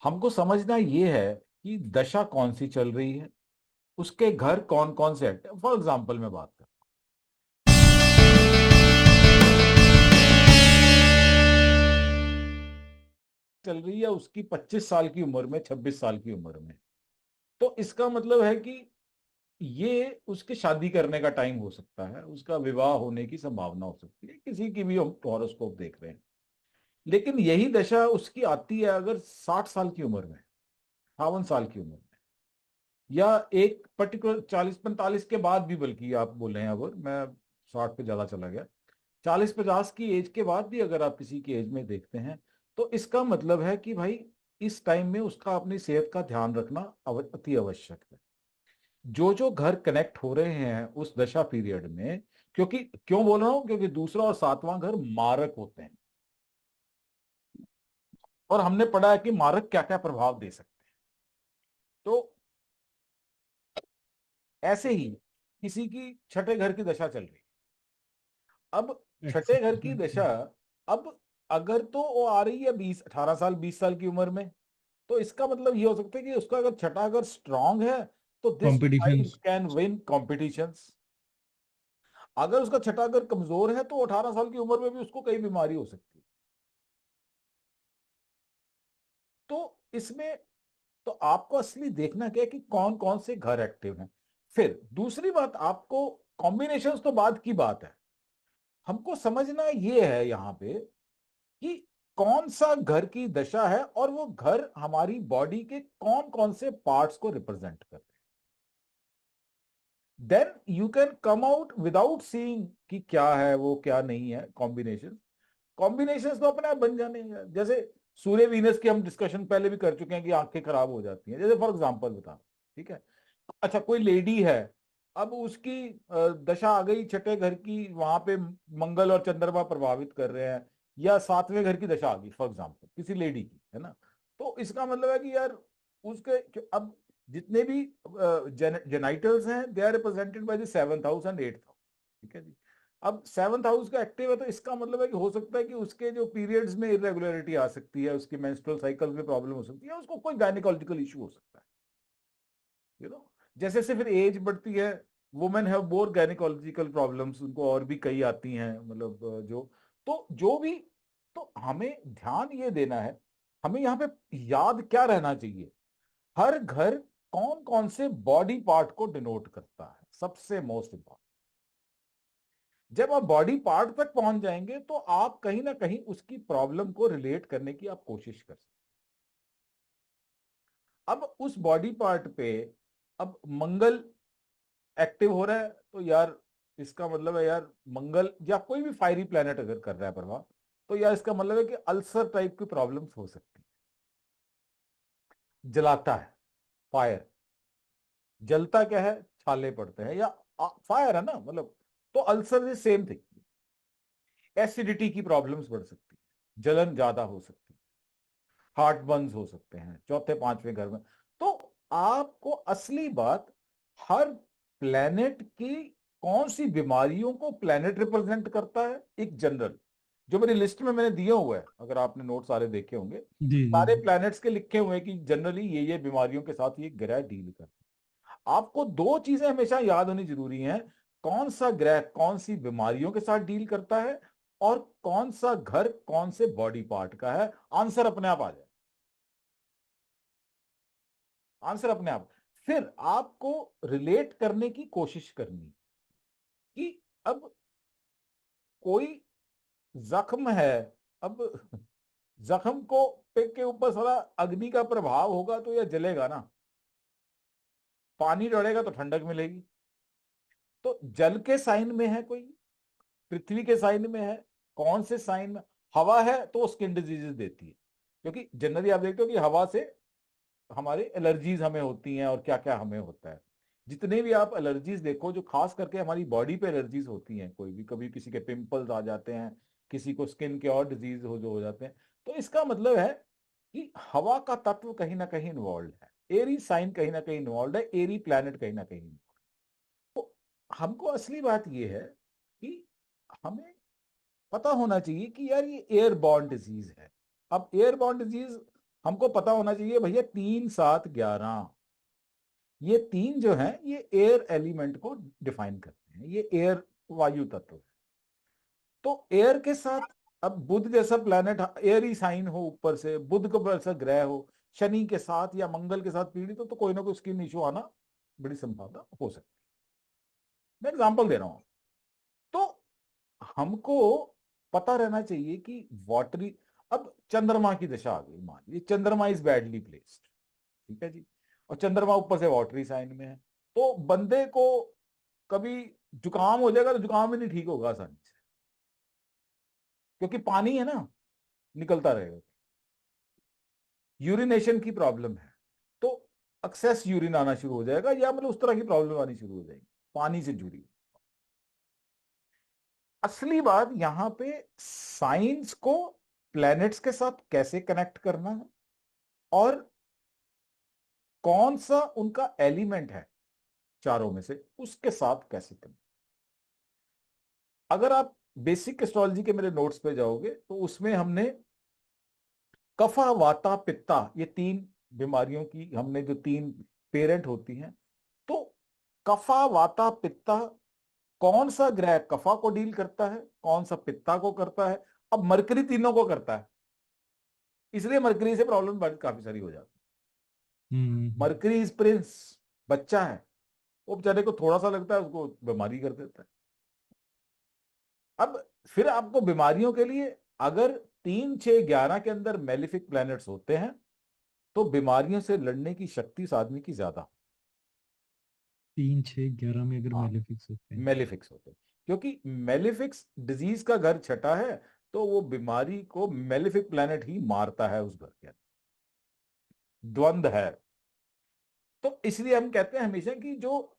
हमको समझना ये है कि दशा कौन सी चल रही है, उसके घर कौन कौन से एक्टिव। फॉर एग्जाम्पल मैं बात कर, चल रही है उसकी 25 साल की उम्र में, 26 साल की उम्र में, तो इसका मतलब है कि ये उसके शादी करने का टाइम हो सकता है, उसका विवाह होने की संभावना हो सकती है, किसी की भी हम हॉरोस्कोप देख रहे हैं। लेकिन यही दशा उसकी आती है अगर 60 साल की उम्र में, 58 साल की उम्र में, या एक पर्टिकुलर 40-45 के बाद भी, बल्कि आप बोल रहे हैं, अगर मैं 60 पे ज्यादा चला गया, 40-50 की एज के बाद भी अगर आप किसी की एज में देखते हैं, तो इसका मतलब है कि भाई इस टाइम में उसका अपनी सेहत का ध्यान रखना अति आवश्यक है। जो जो घर कनेक्ट हो रहे हैं उस दशा पीरियड में, क्योंकि क्यों बोल रहा हूं, क्योंकि दूसरा और सातवां घर मारक होते हैं, और हमने पढ़ा है कि मारक क्या क्या प्रभाव दे सकते हैं। तो ऐसे ही किसी की छठे घर की दशा चल रही है, अब छठे घर की दशा, अब अगर तो वो आ रही है 18 साल 20 साल की उम्र में, तो इसका मतलब ये हो सकता है कि उसका अगर छठा अगर स्ट्रांग है, तो this competitions. Child can win competitions. अगर उसका छठा अगर कमजोर है, तो 18 साल की उम्र में भी उसको कई बीमारी हो सकती है। तो इसमें तो आपको असली देखना क्या है कि कौन कौन से घर एक्टिव हैं। फिर दूसरी बात, आपको कॉम्बिनेशंस तो बाद की बात है, हमको समझना ये है यहां पे कि कौन सा घर की दशा है और वो घर हमारी बॉडी के कौन कौन से पार्ट्स को रिप्रेजेंट करते हैं। Then you can come out without seeing कि क्या है वो, क्या नहीं है। कॉम्बिनेशन, कॉम्बिनेशन तो अपने आप बन जाने हैं। जैसे सूर्य वीनस की हम डिस्कशन पहले भी कर चुके हैं कि आंखें खराब हो जाती हैं, जैसे फॉर एग्जांपल बता, ठीक है। अच्छा, कोई लेडी है, अब उसकी दशा आ गई छठे घर की, वहां पे मंगल और चंद्रमा प्रभावित कर रहे हैं, या सातवें घर की दशा आ गई फॉर एग्जांपल किसी लेडी की, है ना। तो इसका मतलब है कि यार उसके अब जितने भी जेनाइटल्स हैं, they are represented by the 7th house and 8th house, ठीक है जी। अब 7th हाउस का एक्टिव है, तो इसका मतलब है कि हो सकता है कि उसके जो पीरियड्स में इरेगुलरिटी आ सकती है, उसकी मेंस्ट्रुअल साइकिल में प्रॉब्लम हो सकती है, उसको कोई गायनिकोलॉजिकल इशू हो सकता है, यू नो। जैसे जैसे फिर एज बढ़ती है, women have more gynaecological problems, उनको और भी कई आती हैं, मतलब जो भी। तो हमें ध्यान ये देना है, हमें यहाँ पे याद क्या रहना चाहिए, हर घर कौन कौन से बॉडी पार्ट को डिनोट करता है, सबसे मोस्ट इंपॉर्टेंट। जब आप बॉडी पार्ट तक पहुंच जाएंगे, तो आप कहीं ना कहीं उसकी प्रॉब्लम को रिलेट करने की आप कोशिश कर सकते हैं। अब उस बॉडी पार्ट पे अब मंगल एक्टिव हो रहा है, तो यार इसका मतलब है यार मंगल या कोई भी फायरी प्लेनेट अगर कर रहा है प्रभाव, तो यार इसका मतलब है कि अल्सर टाइप की प्रॉब्लम्स हो सकती है। जलाता है, फायर, जलता क्या है, छाले पड़ते हैं, या फायर है ना, मतलब तो ulcer is same thing. Acidity की प्रॉब्लम्स बढ़ सकती है, जलन ज्यादा हो सकती है, हार्ट बर्न्स हो सकते हैं चौथे पांचवें घर में। तो आपको असली बात, हर प्लेनेट की कौन सी बीमारियों को प्लेनेट रिप्रेजेंट करता है, एक जनरल, जो मेरी लिस्ट में मैंने दिए हुए हैं, अगर आपने नोट सारे देखे होंगे, जी जी सारे जी। प्लैनेट्स के लिखे हुए हैं कि जनरली ये बीमारियों के साथ ये ग्रह डील करते हैं। आपको दो चीजें हमेशा याद होनी जरूरी हैं, कौन सा ग्रह कौन सी बीमारियों के साथ डील करता है, और कौन सा घर कौन से बॉडी पार्ट का है। आंसर अपने आप आ जाए, आंसर अपने आप। फिर आपको रिलेट करने की कोशिश करनी कि अब कोई जख्म है, अब जख्म को पे के ऊपर थोड़ा अग्नि का प्रभाव होगा तो यह जलेगा ना, पानी डलेगा तो ठंडक मिलेगी। तो जल के साइन में है कोई, पृथ्वी के साइन में है, कौन से साइन में, हवा है तो स्किन डिजीजेस देती है, क्योंकि जनरली आप देखते हो कि हवा से हमारे एलर्जीज हमें होती हैं, और क्या क्या हमें होता है। जितने भी आप एलर्जीज देखो, जो खास करके हमारी बॉडी पे एलर्जीज होती हैं, कोई भी, कभी किसी के पिंपल्स आ जाते हैं, किसी को स्किन के और डिजीज हो जाते हैं, तो इसका मतलब है कि हवा का तत्व कहीं ना कहीं इन्वॉल्व है, एरी साइन कहीं ना कहीं इन्वॉल्व है, एरी प्लैनेट कहीं ना कहीं involved है। तो हमको असली बात यह है कि हमें पता होना चाहिए कि यार ये एयरबॉर्न डिजीज है। अब एयरबॉर्न डिजीज हमको पता होना चाहिए भैया 3 7 11, ये 3 जो है ये एयर एलिमेंट को डिफाइन करते हैं, ये एयर वायु तत्व है। तो एयर के साथ अब बुध जैसा प्लैनेट एयरी साइन हो, ऊपर से बुध को जैसा ग्रह हो, शनि के साथ या मंगल के साथ पीड़ित हो, तो कोई ना कोई स्किन इशू आना बड़ी संभावना हो सकती है। मैं एग्जांपल दे रहा हूं। तो हमको पता रहना चाहिए कि वाटरी, अब चंद्रमा की दशा आ गई, मान लीजिए चंद्रमा इज बैडली प्लेस्ड, ठीक है जी, और चंद्रमा ऊपर से वाटरी साइन में है, तो बंदे को कभी जुकाम हो जाएगा तो जुकाम भी नहीं ठीक होगा आसानी से, क्योंकि पानी है ना, निकलता रहेगा। यूरिनेशन की प्रॉब्लम है तो एक्सेस यूरिन आना शुरू हो जाएगा, या मतलब उस तरह की प्रॉब्लम आनी शुरू हो जाएगी पानी से जुड़ी। असली बात यहां पे साइंस को प्लैनेट्स के साथ कैसे कनेक्ट करना है, और कौन सा उनका एलिमेंट है चारों में से, उसके साथ कैसे कनेक्ट। अगर आप बेसिक एस्ट्रोलॉजी के मेरे नोट्स पे जाओगे तो उसमें हमने कफा वाता पित्ता, ये 3 बीमारियों की हमने जो 3 पेरेंट होती हैं, तो कफा वाता पित्ता, कौन सा ग्रह कफा को डील करता है, कौन सा पित्ता को करता है। अब मरकरी तीनों को करता है, इसलिए मरकरी से प्रॉब्लम काफी सारी हो जाती है। मरकरी इज प्रिंस, बच्चा है, वो बेचारे को थोड़ा सा लगता है उसको बीमारी कर देता है। अब फिर आपको बीमारियों के लिए, अगर 3 6 11 के अंदर मेलिफिक प्लैनेट्स होते हैं तो बीमारियों से लड़ने की शक्ति इस आदमी की ज्यादा। 3 6 11 में अगर हाँ, मेलेफिक्स होते हैं। मेलिफिक्स होते हैं, क्योंकि मेलिफिक्स डिजीज का घर छठा है, तो वो बीमारी को मेलिफिक प्लैनेट ही मारता है उस घर के अंदर, द्वंद्व है। तो इसलिए हम कहते हैं हमेशा कि जो,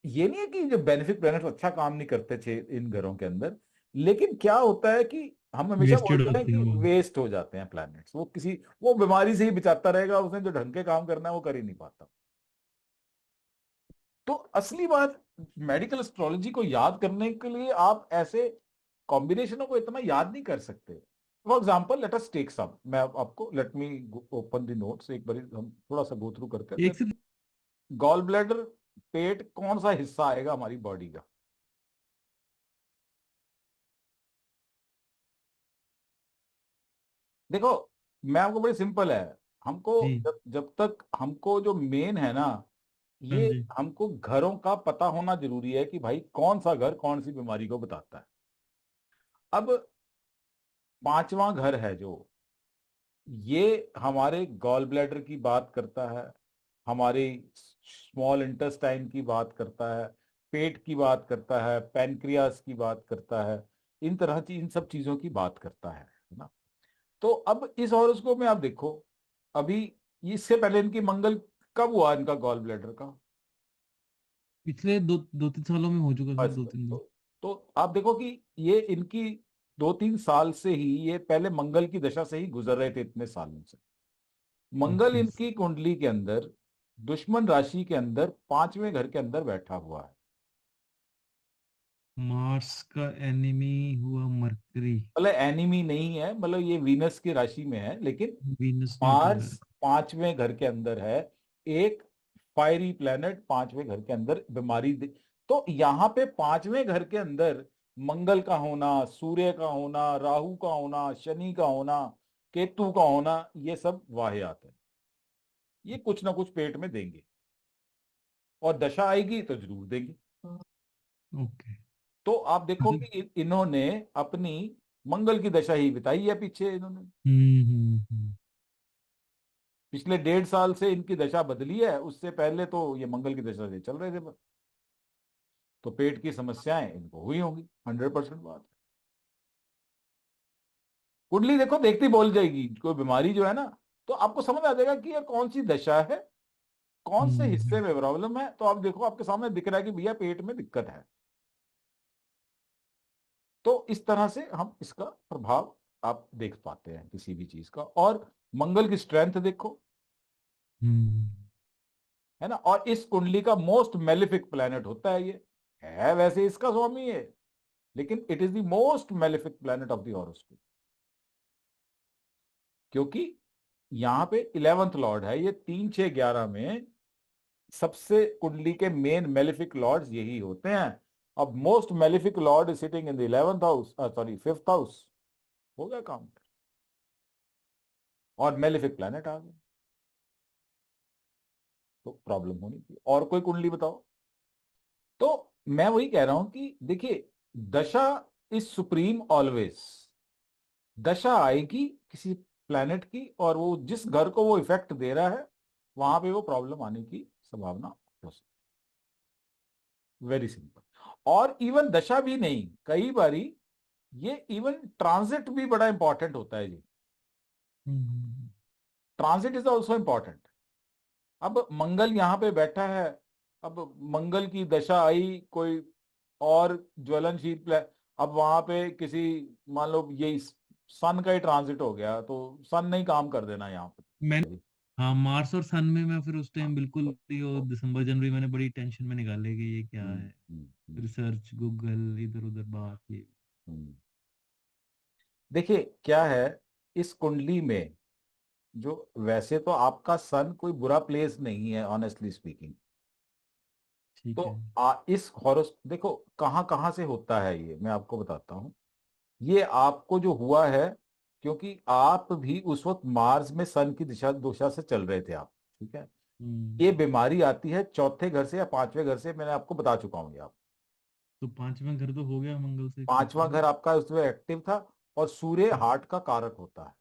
ये नहीं है कि जो बेनिफिक प्लैनेट अच्छा काम नहीं करते थे इन घरों के अंदर, लेकिन क्या होता है कि हम हमेशा वेस्टेड बोलते हैं होते कि हैं वो। वेस्ट हो जाते हैं प्लैनेट्स, वो किसी, वो बीमारी से ही बचाता रहेगा, उसने जो ढंग के काम करना है वो कर ही नहीं पाता। तो असली बात, मेडिकल एस्ट्रोलॉजी को याद करने के लिए आप ऐसे कॉम्बिनेशनों को इतना याद नहीं कर सकते। For example let us take some, मैं आपको, let me open the notes एक बार, हम थोड़ा सा गो थ्रू करते हैं। एक से। गॉल ब्लैडर, पेट कौन सा हिस्सा आएगा हमारी बॉडी का। देखो, मैं आपको बड़ी सिंपल है, हमको जी। जब जब तक हमको जो मेन है ना, हाँ ये जी। हमको घरों का पता होना जरूरी है कि भाई कौन सा घर कौन सी बीमारी को बताता है। अब 5वां घर है जो, ये हमारे गॉल ब्लैडर की बात करता है, हमारे स्मॉल इंटेस्टाइन की बात करता है, पेट की बात करता है, पैनक्रियास की बात करता है, इन सब चीजों की बात करता है ना। तो अब इस हॉरोस्कोप में आप देखो, अभी इससे पहले इनकी मंगल कब हुआ इनका गॉल ब्लैडर का। पिछले 2 3 सालों में हो चुका सर, बस दो बस, तीन दो। तो आप देखो कि ये इनकी 2 3 साल से ही, ये पहले मंगल की दशा से ही गुजर रहे थे इतने सालों से। मंगल ओके। इनकी कुंडली के अंदर दुश्मन राशि के अंदर 5वें घर के अंदर बैठा हुआ है। मार्स का एनिमी हुआ मरकरी। मतलब एनिमी नहीं है, मतलब ये वीनस की राशि में है, लेकिन वीनस न्यूट्रल है। मार्स 5वें घर के अंदर है। एक फायरी प्लेनेट 5वें घर के अंदर तो यहाँ पे 5वें घर के अंदर मंगल का होना, सूर्य का होना, राहु का होना, शनि का होना, केतु का होना, ये सब वाहियात है। ये कुछ ना कुछ पेट में देंगे, और दशा आएगी तो जरूर देंगे। ओके। तो आप देखो मतलब। कि इन्होंने अपनी मंगल की दशा ही बिताई है पीछे इन्होंने। हम्म। पिछले 1.5 साल से इनकी दशा बदली है, उससे पहले तो ये मंगल की दशा से चल रहे थे बस। तो पेट की समस्याएं इनको हुई होंगी, 100% बात है। कुंडली देखो, देखती बोल जाएगी कोई बीमारी जो है ना, तो आपको समझ आ जाएगा कि ये कौन सी दशा है, कौन से हिस्से हम्म। में प्रॉब्लम है। तो आप देखो, आपके सामने दिख रहा है कि भैया पेट में दिक्कत है। तो इस तरह से हम इसका प्रभाव आप देख पाते हैं किसी भी चीज का। और मंगल की स्ट्रेंथ देखो, हम्म। है ना, और इस कुंडली का मोस्ट मेलिफिक प्लैनेट होता है ये। है वैसे इसका स्वामी है, लेकिन it is the most malefic planet of the horoscope, क्योंकि यहाँ पे 11th लॉर्ड है, ये 3 6 11 में सबसे कुंडली के मेन मेलिफिक लॉर्ड्स यही होते हैं। अब most malefic Lord is sitting in the 11th house, sorry 5th house, हो गया काम, और मेलिफिक प्लैनेट आ गए, तो प्रॉब्लम होनी थी। और कोई कुंडली बताओ। तो मैं वही कह रहा हूं कि देखिए, दशा इज सुप्रीम ऑलवेज। दशा आएगी किसी प्लैनेट की, और वो जिस घर को वो इफेक्ट दे रहा है वहां पे वो प्रॉब्लम आने की संभावना हो सकती, वेरी सिंपल। और इवन दशा भी नहीं, कई बारी ये इवन ट्रांजिट भी बड़ा इंपॉर्टेंट होता है जी। हम्म, ट्रांजिट इज ऑल्सो इंपॉर्टेंट। अब मंगल यहाँ पे बैठा है, अब मंगल की दशा आई कोई और ज्वलनशील अब वहां पे किसी, मान लो ये सन का ही ट्रांजिट हो गया, तो सन नहीं काम कर देना यहाँ मैं पे। हाँ, मार्स और सन में मैं फिर उस हाँ, टाइम बिल्कुल ही, वो तो, दिसंबर जनवरी मैंने बड़ी टेंशन में निकाले कि ये क्या हम्म, है, हम्म, हम्म, रिसर्च गूगल इधर उधर बात ये। हम्म। देखिए क्या है, इस कुंडली में जो, वैसे तो आपका सन कोई बुरा प्लेस नहीं है ऑनेस्टली स्पीकिंग। तो ठीक है। इस हॉरोस देखो कहाँ कहाँ से होता है, ये मैं आपको बताता हूँ। ये आपको जो हुआ है, क्योंकि आप भी उस वक्त मार्स में सन की दिशा दोशा से चल रहे थे आप, ठीक है। हम्म। ये बीमारी आती है चौथे घर से या पांचवें घर से, मैंने आपको बता चुका हूँ ये आप। तो पांचवा घर तो हो गया मंगल से ठीक पांचवा है। घर आपका उसमें एक्टिव था, और सूर्य हम्म, हार्ट का कारक होता है।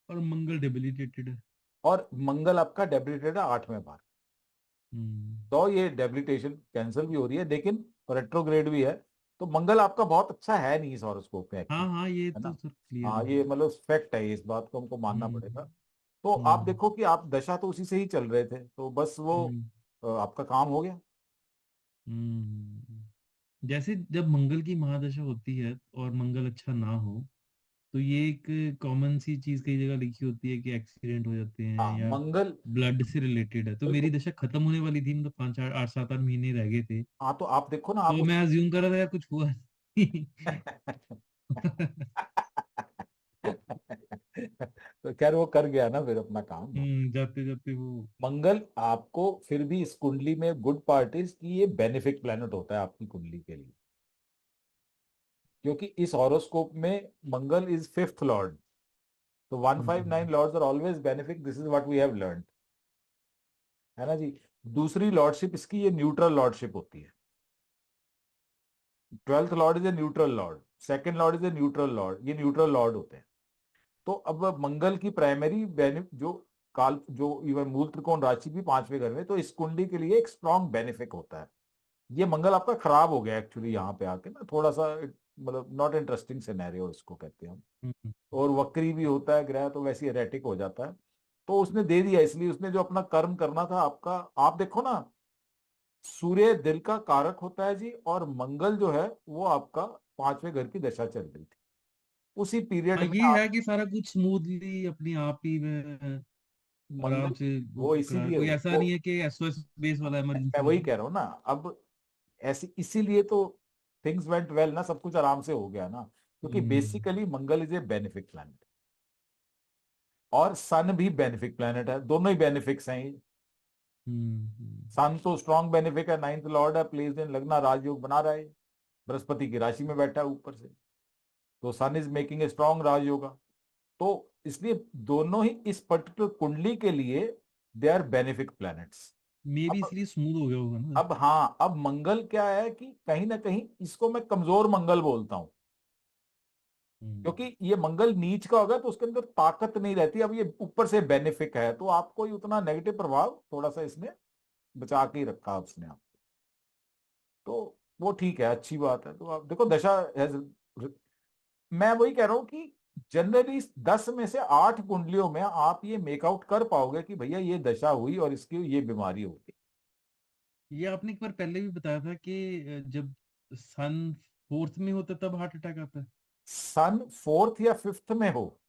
और मंगल डेबिलिटेटेड है। और मंगल आपका डेबिलिटेड है 8वें भाव। हम्म। तो ये डेबिलिटेशन कैंसिल भी हो रही है, लेकिन रेट्रोग्रेड भी है। तो मंगल आपका बहुत अच्छा है नहीं इस हॉरोस्कोप में हाँ एक्चुअली, हाँ, ये है तो ना। सर क्लियर हाँ, है। ये मतलब फैक्ट है, इस बात को हमको मानना हम्म। पड़ेगा। तो आप हम्म। देखो कि आप दशा तो उसी से ही चल रहे थे, तो बस वो हम्म। आपका काम हो गया। जैसे जब मंगल की महादशा होती है और मंगल अच्छा ना हो, तो ये एक कॉमन सी चीज कई जगह लिखी होती है कि एक्सीडेंट हो जाते हैं हाँ, या मंगल, ब्लड से रिलेटेड है। तो मेरी बिल्कुल। दशा खत्म होने वाली थी, मतलब 5 8 8 7 8 महीने रह गए थे। हाँ, तो आप देखो ना आप तो उस मैं अज्यूम कर रहा था यार कुछ हुआ नहीं। तो खैर वो कर गया ना फिर अपना काम। जाते जाते वो। मंगल आपको फिर भी इस कुंडली में गुड पार्ट इज कि ये बेनिफिक प्लेनेट होता है आपकी कुंडली के लिए, क्योंकि इस हॉरोस्कोप में मंगल इज 5th लॉर्ड। तो 159 hmm. Lords are always benefic, this is what we have learn, है ना जी। दूसरी लॉर्डशिप इसकी ये न्यूट्रल लॉर्डशिप होती है। 12th Lord is a neutral Lord, second Lord is a neutral Lord, ये न्यूट्रल लॉर्ड होते हैं। तो अब मंगल की प्राइमरी जो काल जो इवन मूल त्रिकोण राशि भी 5वें घर में, तो इस कुंडली के लिए एक स्ट्रॉन्ग बेनिफिक होता है। ये मंगल आपका खराब हो गया एक्चुअली यहाँ पे आके ना, थोड़ा सा मतलब नॉट इंटरेस्टिंग सिनेरियो इसको कहते हैं हम। हम्म। और वक्री भी होता है ग्रह, तो वैसे एरेटिक हो जाता है। तो उसने दे दिया, इसलिए उसने जो अपना कर्म करना था आपका, आप देखो ना, सूर्य दिल का कारक होता है जी, और मंगल जो है वो आपका 5वें घर की दशा चल रही थी उसी पीरियड हाँ, में ये आप। है कि सारा कुछ स्मूथली अपनी आप ही में आराम मंगल, से वो वो करा, इसीलिए कोई ऐसा वो, नहीं है कि एसओएस बेस वाला मैं इमरजेंसी वही वाला। कह रहा हूँ ना। अब ऐसी इसीलिए तो थिंग्स वेंट वेल ना, सब कुछ आराम से हो गया ना, क्योंकि hmm. Basically Mangal is a benefic planet, और सन भी बेनिफिक प्लैनेट है, दोनों ही बेनिफिक्स हैं। हम्म। सन तो स्ट्रॉन्ग बेनिफिक है, 9th लॉर्ड है, प्लेस इन लगना, राजयोग बना रहा है, बृहस्पति की राशि में बैठा है ऊपर से। तो sun is making a strong Rajyoga. तो इसलिए दोनों ही इस पर्टिकुलर कुंडली के लिए दे आर बेनिफिक प्लैनेट्स। मे भी अब इसलिए स्मूथ हो गया होगा ना। अब हाँ, अब मंगल क्या है कि कहीं ना कहीं इसको मैं कमजोर मंगल बोलता हूं, हम्म। क्योंकि ये मंगल नीच का होगा तो उसके अंदर ताकत नहीं रहती। अब ये ऊपर से बेनिफिक है, तो आपको ही उतना नेगेटिव प्रभाव थोड़ा सा इसने बचा के ही रखा उसने आप। तो वो ठीक है, अच्छी बात है। तो आप देखो दशा मैं वही कह रहा हूं कि जनरली 10 में से 8 कुंडलियों में आप ये मेकआउट कर पाओगे कि भैया ये दशा हुई और इसकी ये बीमारी होगी। ये आपने एक बार पहले भी बताया था कि जब सन फोर्थ में होता तब हार्ट अटैक आता है। सन 4th या 5th में हो,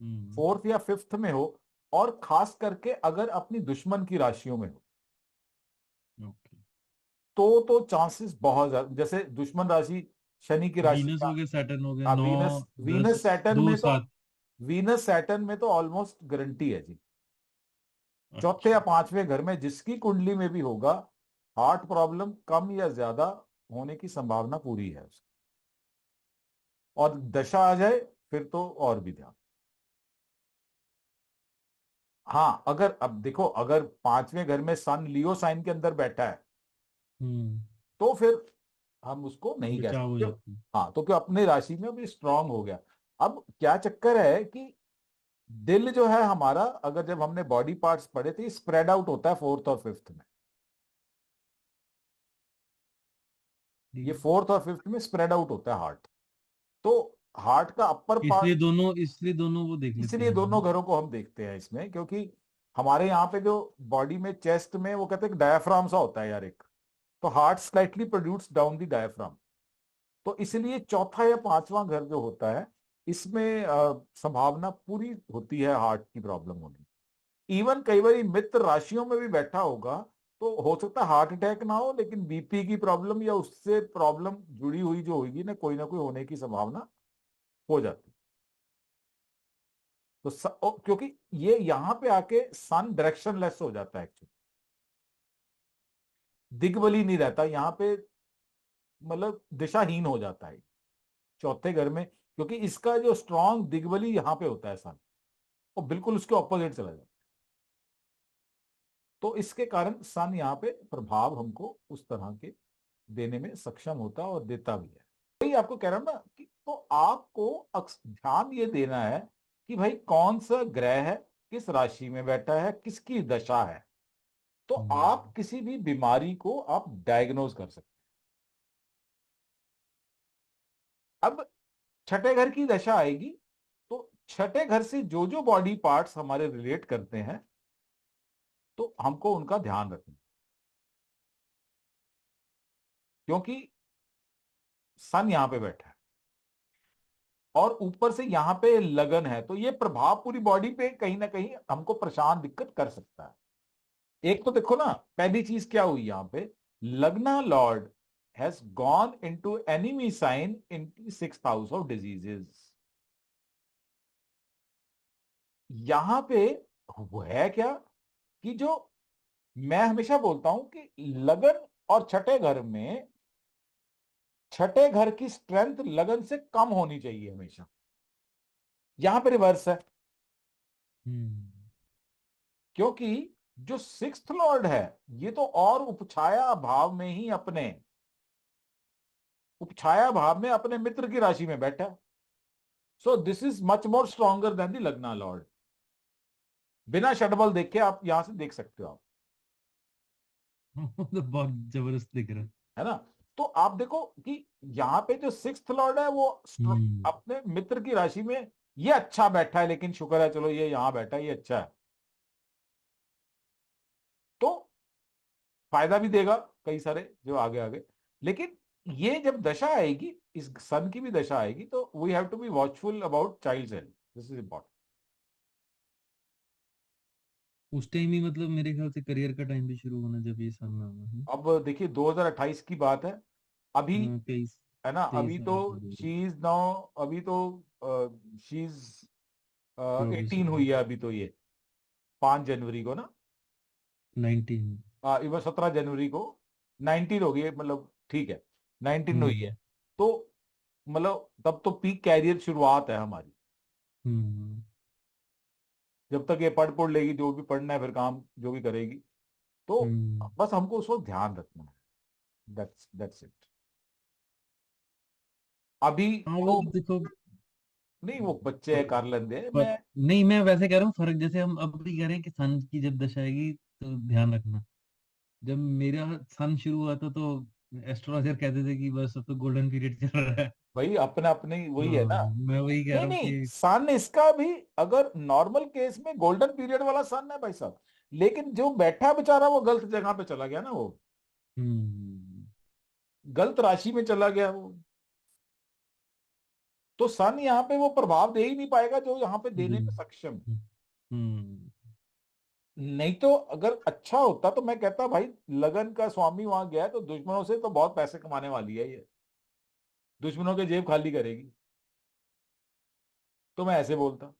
हम्म। 4th या 5th में हो, और खास करके अगर अपनी दुश्मन की राशियों में हो, ओके। तो चांसेस बहुत ज्यादा, जैसे दुश्मन राशि शनि की राशि वीनस का। हो गया, सैटर्न हो गया, हाँ, 9 वीनस 10 वीनस सैटर्न 2 में तो 7 वीनस सैटर्न में तो ऑलमोस्ट गारंटी है जी। चौथे या अच्छा। पांचवें घर में जिसकी कुंडली में भी होगा, हार्ट प्रॉब्लम कम या ज्यादा होने की संभावना पूरी है उसकी। और दशा आ जाए फिर तो और भी ध्यान। हाँ, अगर अब देखो, अगर पांचवें घर में सन लियो साइन के अंदर बैठा है हम्म। तो फिर हम उसको नहीं कह बचाव हो सकते। जाता है। हाँ, तो क्या अपने राशि में भी स्ट्रांग हो गया। अब क्या चक्कर है कि दिल जो है हमारा, अगर जब हमने बॉडी पार्ट्स पढ़े थे, स्प्रेड आउट होता है फोर्थ और फिफ्थ में। ये ठीक। फोर्थ और फिफ्थ में स्प्रेड आउट होता है हार्ट। तो हार्ट का अपर पार्ट, इसलिए दोनों वो देख लेते इसलिए हैं दोनों हम। घरों को हम देखते हैं इसमें, क्योंकि हमारे यहाँ पे जो बॉडी में चेस्ट में वो कहते हैं डायाफ्राम सा होता है यार एक। तो heart slightly produce down the diaphragm. तो इसलिए चौथा या पांचवा घर जो होता है, इसमें संभावना पूरी होती है हार्ट की प्रॉब्लम होने की। इवन कई बार मित्र राशियों में भी बैठा होगा तो हो सकता है हार्ट अटैक ना हो, लेकिन बीपी की प्रॉब्लम या उससे प्रॉब्लम जुड़ी हुई जो होगी ना कोई होने की संभावना हो जाती है। तो क्योंकि ये यहां पे आके सन डायरेक्शनलेस हो जाता है एक्चुअली, दिग्बली नहीं रहता यहाँ पे, मतलब दिशाहीन हो जाता है चौथे घर में, क्योंकि इसका जो स्ट्रांग दिग्बली यहाँ पे होता है सन, वो बिल्कुल उसके ऑपोजिट चला जाता है। तो इसके कारण सन यहाँ पे प्रभाव हमको उस तरह के देने में सक्षम होता है और देता भी है। वही आपको कह रहा हूं ना कि तो आपको ध्यान ये देना है कि भाई कौन सा ग्रह है, किस राशि में बैठा है, किसकी दशा है। तो आप हम्म। किसी भी बीमारी को आप डायग्नोज कर सकते हैं। अब छठे घर की दशा आएगी तो छठे घर से जो जो बॉडी पार्ट्स हमारे रिलेट करते हैं, तो हमको उनका ध्यान रखना, क्योंकि सन यहां पे बैठा है और ऊपर से यहां पे लगन है, तो ये प्रभाव पूरी बॉडी पे कहीं ना कहीं हमको परेशान दिक्कत कर सकता है। एक तो देखो ना, पहली चीज क्या हुई यहां पे, लग्ना lord has gone into enemy sign in sixth house of diseases. यहां पे वो है क्या कि जो मैं हमेशा बोलता हूं कि लगन और छठे घर में, छठे घर की स्ट्रेंथ लगन से कम होनी चाहिए हमेशा। यहां पे रिवर्स है, हम्म। क्योंकि जो सिक्स्थ लॉर्ड है ये तो और उपछाया भाव में ही अपने, उपछाया भाव में अपने मित्र की राशि में बैठा है। So this is much more stronger than the लग्ना लॉर्ड। बिना शटबल देख के आप यहां से देख सकते हो आप, तो बहुत जबरदस्त दिख रहा है। है ना। तो आप देखो कि यहाँ पे जो सिक्स्थ लॉर्ड है वो हम्म। अपने मित्र की राशि में, ये अच्छा बैठा है, लेकिन शुक्र है चलो ये यहां बैठा है, ये अच्छा है, तो फायदा भी देगा कई सारे जो आगे आगे। लेकिन ये जब दशा आएगी, इस सन की भी दशा आएगी, तो we have to be watchful about child health, this is important. उस टाइम ही मतलब मेरे ख्याल से करियर का टाइम भी शुरू होना जब ये सामना हुआ है। अब देखिए 2028 की बात है अभी, हाँ, 23। है ना। अभी 23 तो आना शुरू हो। शी इज नाउ, अभी तो शी इज 24 18 में। हुई है अभी तो ये, 5 जनवरी को ना, 19। इवन 17 जनवरी को 19 हो गई है, मतलब ठीक है 19 हुई है। हम्म। तो मतलब तब तो पीक कैरियर शुरुआत है हमारी, हम्म। जब तक ये पढ़ लेगी जो भी पढ़ना है, फिर काम जो भी करेगी। तो हम्म। बस हमको उसको ध्यान रखना है, दैट्स इट। अभी हाँ वो तो देखो। नहीं, वो बच्चे कर लेंगे पर मैं। नहीं, मैं वैसे कह रहा हूँ फर्क जैसे हम अब भी कह रहे हैं कि सन की जब दशा आएगी तो ध्यान रखना। जब मेरा सन शुरू हुआ था तो एस्ट्रोलॉजर कहते थे कि बस अब तो गोल्डन पीरियड चल रहा है। भाई अपने अपने वही है ना। हाँ, मैं वही कह नहीं रहा हूँ नहीं, कि सन इसका भी अगर नॉर्मल केस में गोल्डन पीरियड वाला सन है भाई साहब, लेकिन जो बैठा बेचारा वो गलत जगह पे चला गया ना, वो हम्म। गलत राशि में चला गया वो, तो सन यहाँ पे वो प्रभाव दे ही नहीं पाएगा जो यहाँ पे देने में बिल्कुल। सक्षम है। हम्म। नहीं तो अगर अच्छा होता तो मैं कहता भाई, लगन का स्वामी वहां गया है तो दुश्मनों से तो बहुत पैसे कमाने वाली है ये, दुश्मनों के जेब खाली करेगी, तो मैं ऐसे बोलता।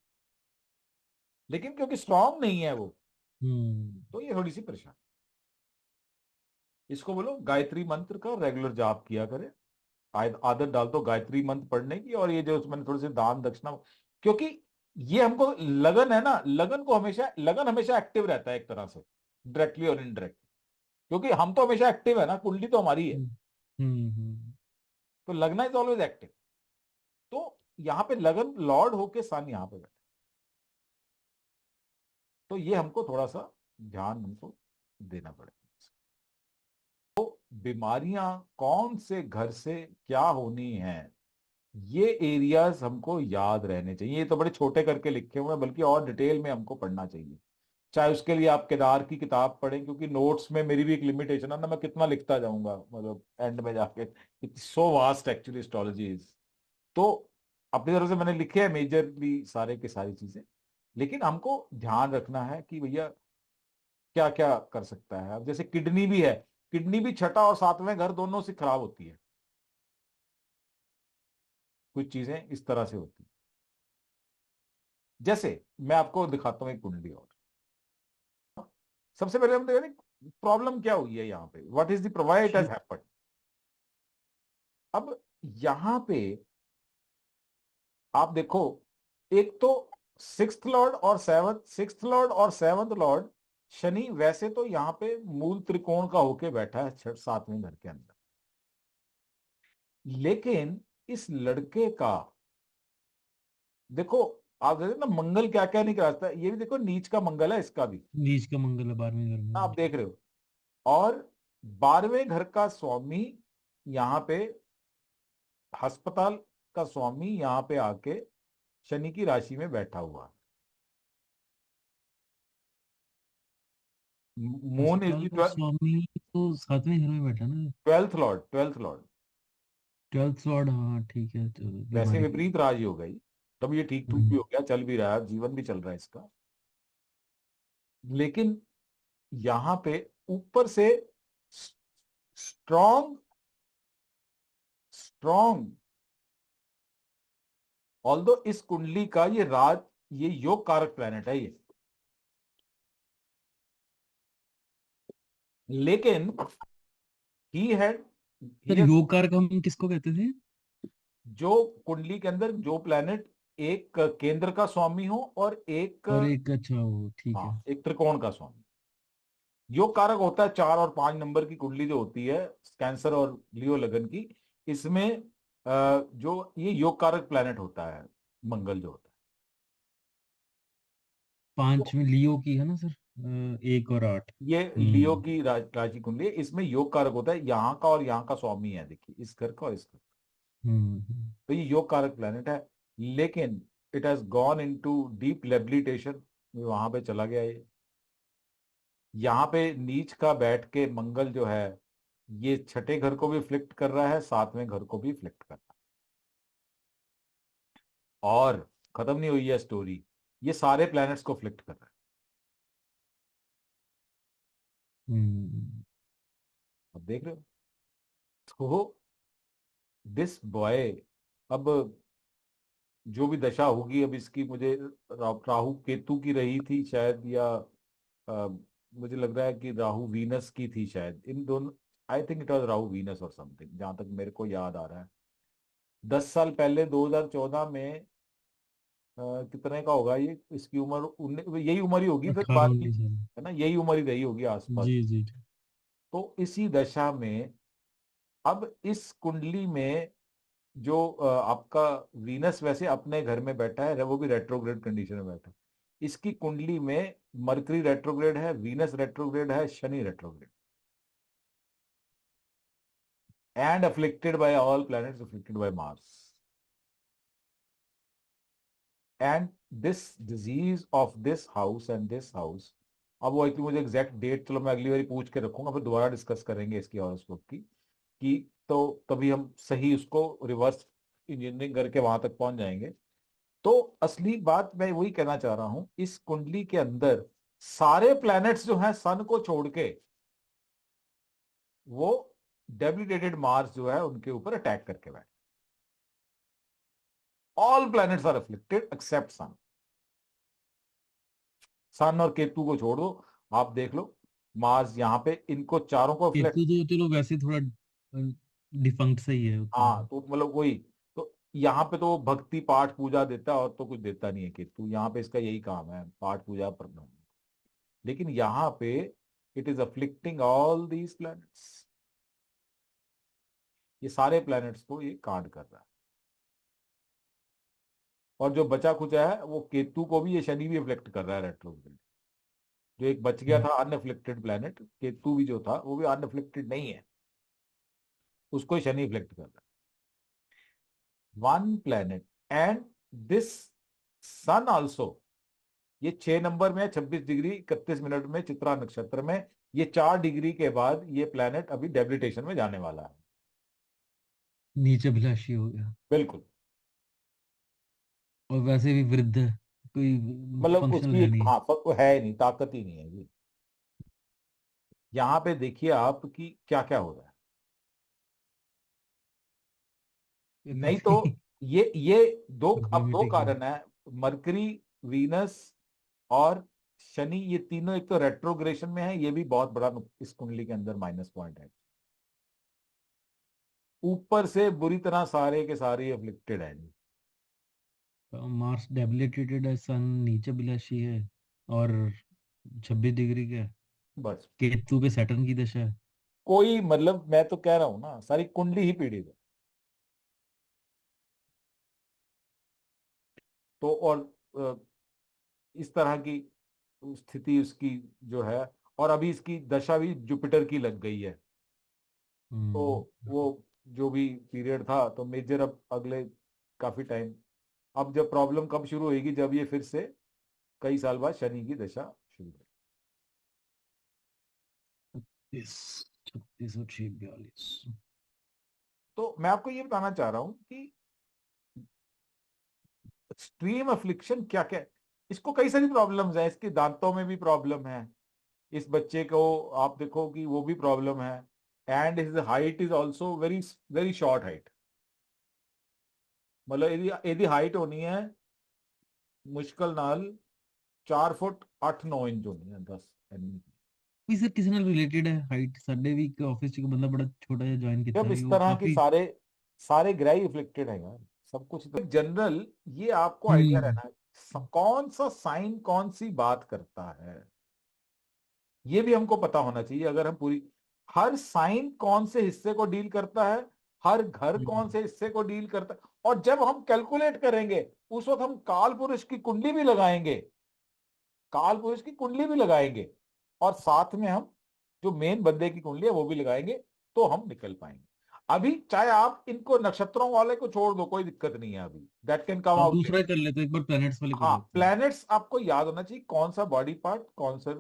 लेकिन क्योंकि स्ट्रांग नहीं है वो, हम्म। तो ये थोड़ी सी परेशान। इसको बोलो गायत्री मंत्र का रेगुलर जाप किया करे, आदत डाल दो गायत्री मंत्र पढ़ने की, और ये जो उसमें थोड़े से दान दक्षिणा, क्योंकि ये हमको लगन है ना, लगन हमेशा एक्टिव रहता है एक तरह से, डायरेक्टली और इनडायरेक्टली, क्योंकि हम तो हमेशा एक्टिव है ना, कुंडली तो हमारी है, हम्म। हम्म। तो लगना इज ऑलवेज एक्टिव। तो यहाँ पे लगन लॉर्ड होके सन यहाँ पे बैठा, तो ये हमको थोड़ा सा ध्यान हमको देना पड़ेगा। बीमारियां कौन से घर से क्या होनी है, ये एरियाज हमको याद रहने चाहिए। ये तो बड़े छोटे करके लिखे हुए हैं, बल्कि और डिटेल में हमको पढ़ना चाहिए। चाहे उसके लिए आप केदार की किताब पढ़ें, क्योंकि नोट्स में मेरी भी एक लिमिटेशन है ना, मैं कितना लिखता जाऊंगा, मतलब एंड में जाके it's so vast actually astrology is. तो अपनी तरफ से मैंने लिखे हैं मेजरली सारे के सारी चीजें, लेकिन हमको ध्यान रखना है कि भैया क्या क्या कर सकता है। अब जैसे किडनी भी है, किडनी भी छठा और सातवें घर दोनों से खराब होती है, कुछ चीजें इस तरह से होती है। जैसे मैं आपको दिखाता हूँ एक कुंडली और, सबसे पहले हम देखते प्रॉब्लम क्या हुई है यहाँ पे, what is the why it has ठीक। हैपेंड। अब यहां पे आप देखो, एक तो सिक्स्थ लॉर्ड और सेवंथ लॉर्ड शनि वैसे तो यहाँ पे मूल त्रिकोण का होके बैठा है छठ सातवें घर के अंदर, लेकिन इस लड़के का देखो, आप देखो ना मंगल क्या क्या नहीं कराता है, ये भी देखो नीच का मंगल है इसका भी, नीच का मंगल है 12वें घर में, आप हाँ। देख रहे हो। और 12वें घर का स्वामी यहाँ पे, अस्पताल का स्वामी यहाँ पे आके शनि की राशि में बैठा हुआ है। मून इज अस्पताल का द स्वामी तो 7वें घर में बैठा ना। Twelfth Lord. 12th लॉर्ड, हाँ ठीक है, तो वैसे बीमारी का। विपरीत राज हो गई, तब ये ठीक ठीक भी हम्म। हो गया, चल भी रहा है, जीवन भी चल रहा है इसका। लेकिन यहां पे ऊपर से स्ट्रॉन्ग स्ट्रॉन्ग ऑल्दो इस कुंडली का ये राज, ये योग कारक प्लेनेट है ये, लेकिन ही हैड सर, ही योग कारक हम किसको कहते थे? जो कुंडली के अंदर जो प्लेनेट एक केंद्र का स्वामी हो और एक, और एक, अच्छा वो ठीक है। हाँ, एक त्रिकोण का स्वामी। योग कारक होता है 4 और 5 नंबर की कुंडली जो होती है, कैंसर और लियो लगन की, इसमें जो ये योग कारक प्लेनेट होता है, मंगल जो होता 5 है, में लियो की है ना सर? 1 और 8। ये लियो हम्म। की राशि कुंडली है, इसमें योग कारक होता है यहाँ का, और यहाँ का स्वामी है, देखिए इस घर का और इस घर का। हम्म। तो ये योग कारक प्लेनेट है, लेकिन it has gone into deep debilitation, वहां पे चला गया ये। यहाँ पे नीच का बैठ के मंगल जो है, ये छठे घर को भी फ्लिक्ट कर रहा है, सातवें घर को भी फ्लिक्ट कर रहा है। और खत्म नहीं हुई है स्टोरी, ये सारे प्लैनेट्स को फ्लिक्ट कर रहा है। हम्म। अब देख रहे हो, तो दिस बॉय, अब जो भी दशा होगी, अब इसकी मुझे राहु केतु की रही थी शायद, या अ, मुझे लग रहा है कि राहु वीनस की थी शायद, इन दोनों, I think it was Rahu Venus और समथिंग, जहां तक मेरे को याद आ रहा है। 10 साल पहले 2014 में कितने का होगा ये, इसकी उम्र यही उम्र ही होगी फिर अठारह बाद की, उन्नीस साल है ना, यही उम्र ही रही होगी आसपास। जी जी। तो इसी दशा में अब इस कुंडली में जो आपका वीनस वैसे अपने घर में बैठा है, वो भी रेट्रोग्रेड कंडीशन में बैठा है। इसकी कुंडली में मरकरी रेट्रोग्रेड है, वीनस रेट्रोग्रेड है, शनि retrograde, and afflicted by all planets, afflicted by Mars. And this disease of this house and this house, अब वो मुझे एग्जैक्ट डेट, चलो मैं अगली बार पूछ के रखूंगा, फिर दोबारा डिस्कस करेंगे इसकी हॉरोस्कोप की, कि तो तभी हम सही उसको रिवर्स इंजीनियरिंग करके वहां तक पहुंच जाएंगे। तो असली बात मैं वही कहना चाह रहा हूं, इस कुंडली के अंदर सारे प्लैनेट्स जो हैं सन को छोड़ के, वो डेबिलिटेटेड मार्स जो है उनके ऊपर अटैक करके बैठे। All planets are afflicted except sun. Sun और केतु को छोड़ दो, आप देख लो मार्स यहाँ पे इनको चारों को फ्लैट। केतु तो चलो वैसे थोड़ा डिफंक्ट सही है हाँ तो। तो मतलब वही, तो यहाँ पे तो भक्ति पाठ पूजा देता है और तो कुछ देता नहीं है केतु, यहाँ पे इसका यही काम है, पाठ पूजा प्रदान। लेकिन यहाँ पे it is afflicting all these planets, ये सारे प्लैनेट्स को ये कांड कर रहा है। और जो बचा खुचा है वो केतु को भी, ये शनि भी अफ्लेक्ट कर रहा है रेट्रोग्रेड। जो एक बच गया हम्म, था अनअफ्लिक्टेड प्लैनेट, केतु भी जो था वो भी अनअफ्लिक्टेड नहीं है, उसको शनि अफ्लेक्ट कर रहा है। One planet and this Sun also, ये 6 नंबर में 26 डिग्री 31 मिनट में चित्रा नक्षत्र में, ये 4 डिग्री के बाद ये प्लैनेट अभी डेबिलिटेशन में जाने वाला है। नीचे अभिलाषी हो गया। बिल्कुल। और वैसे भी वृद्ध है, कोई मतलब फंक्शनल उसकी है एक, नहीं। हाँ वो है नहीं, ताकत ही नहीं है जी। यहाँ पे देखिए आप कि क्या क्या हो रहा है। ये नहीं तो काफी ये दो, अब दो प्रॉब्लमेटिक है। कारण है। मरकरी, वीनस और शनि, ये तीनों एक तो रेट्रोग्रेशन में है, ये भी बहुत बड़ा इस कुंडली के अंदर माइनस पॉइंट है। ऊपर से बुरी तरह सारे के सारे अफ्लिक्टेड है जी। मार्स डेबिलिटेटेड है, सन नीचे अभिलाषी है, और 26 डिग्री का है। बस केतु पे सैटर्न की दशा है। कोई मतलब, मैं तो कह रहा हूं ना, सारी कुंडली ही पीड़ित है। तो और अ, इस तरह की स्थिति उसकी जो है, और अभी इसकी दशा भी जुपिटर की लग गई है। हम्म। तो वो जो भी पीरियड था तो मेजर, अब अगले काफी टाइम, अब जब प्रॉब्लम कब शुरू होगी, जब ये फिर से कई साल बाद शनि की दशा शुरू होगी। 36 36 और 6 42। तो मैं आपको ये बताना चाह रहा हूं कि एक्सट्रीम अफ्लिक्शन क्या क्या है। इसको कई सारी प्रॉब्लम्स है, इसके दांतों में भी प्रॉब्लम है, इस बच्चे को आप देखो कि वो भी प्रॉब्लम है। And his height is also very very short height. मतलब यदि यदि हाइट होनी है मुश्किल नाल 4 फुट 8 9 इंच होनी है, 10 एनमी। भी सर किसी ਨਾਲ रिलेटेड है हाइट? ਸਾਡੇ ਵੀ ਇੱਕ ਆਫਿਸ ਚ ਇੱਕ ਬੰਦਾ ਬੜਾ ਛੋਟਾ ਜਿਹਾ ਜੁਆਇਨ ਕੀਤਾ जब ਸੀ, इस ਉਹ तरह के काफी। सारे सारे ग्रह इफ्लिक्टेड है यार, सब कुछ जनरल, ये आपको आइडिया हम्म। रहना है कौन सा साइन कौन सी बात करता है, ये भी हमको पता होना चाहिए। अगर हम पूरी, हर साइन कौन से हिस्से को डील करता है, हर घर कौन हम्म। से हिस्से को डील करता है, और जब हम कैलकुलेट करेंगे उस वक्त हम काल पुरुष की कुंडली भी लगाएंगे, काल पुरुष की कुंडली भी लगाएंगे, और साथ में हम जो मेन बंदे की कुंडली है वो भी लगाएंगे, तो हम निकल पाएंगे। अभी चाहे आप इनको नक्षत्रों वाले को छोड़ दो, कोई दिक्कत नहीं है, अभी दैट कैन कम अब आउट। दूसरा ही कर लेते हैं, एक बार प्लैनेट्स वाले कर हाँ लेते हैं। प्लैनेट्स आपको याद होना चाहिए कौन सा बॉडी पार्ट कौन सा।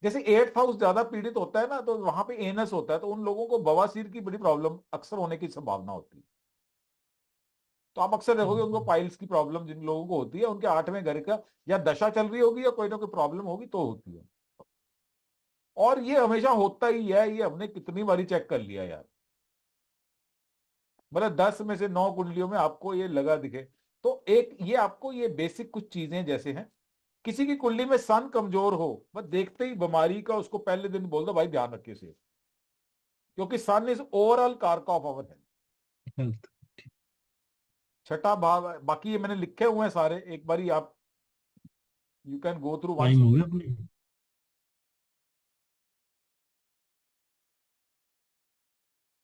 जैसे 8th हाउस ज्यादा पीड़ित होता है ना, तो वहां पे एनस होता है, तो उन लोगों को बवासीर की बड़ी प्रॉब्लम अक्सर होने की संभावना होती है। तो आप अक्सर देखोगे उनको हम्म। पाइल्स की प्रॉब्लम जिन लोगों को होती है, उनके 8वें घर का या दशा चल रही होगी या कोई ना कोई प्रॉब्लम होगी तो होती है। और ये हमेशा होता ही है, ये हमने कितनी बारी चेक कर लिया यार। मतलब 10 में से 9 कुंडलियों में आपको ये लगा दिखे। तो एक ये आपको ये बेसिक कुछ चीजें जैसे हैं, किसी की कुंडली में सन कमजोर हो, बस देखते ही बीमारी का उसको पहले दिन बोल दो भाई ध्यान रखिए से, क्योंकि सन इज ओवरऑल कारक ऑफ आवर हेल्थ। हेल्थ। छठा भाव है, बाकी ये मैंने लिखे हुए हैं सारे, एक बारी आप you can go through once. Time हो गया अपने।